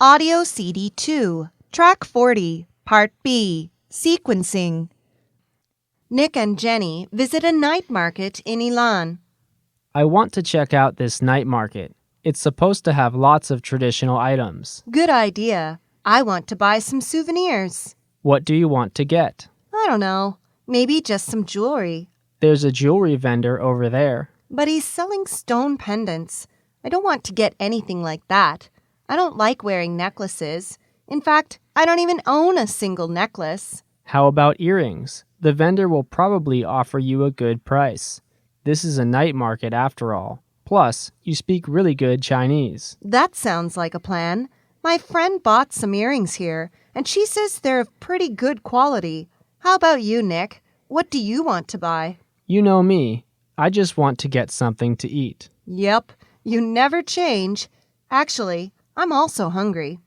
Audio CD 2, Track 40, Part B, Sequencing. Nick and Jenny visit a night market in Ilan. I want to check out this night market. It's supposed to have lots of traditional items. Good idea. I want to buy some souvenirs. What do you want to get? I don't know. Maybe just some jewelry. There's a jewelry vendor over there. But he's selling stone pendants. I don't want to get anything like that. I don't like wearing necklaces. In fact, I don't even own a single necklace. How about earrings? The vendor will probably offer you a good price. This is a night market after all. Plus, you speak really good Chinese. That sounds like a plan. My friend bought some earrings here, and she says they're of pretty good quality. How about you, Nick? What do you want to buy? You know me. I just want to get something to eat. Yep, you never change. Actually, I'm also hungry.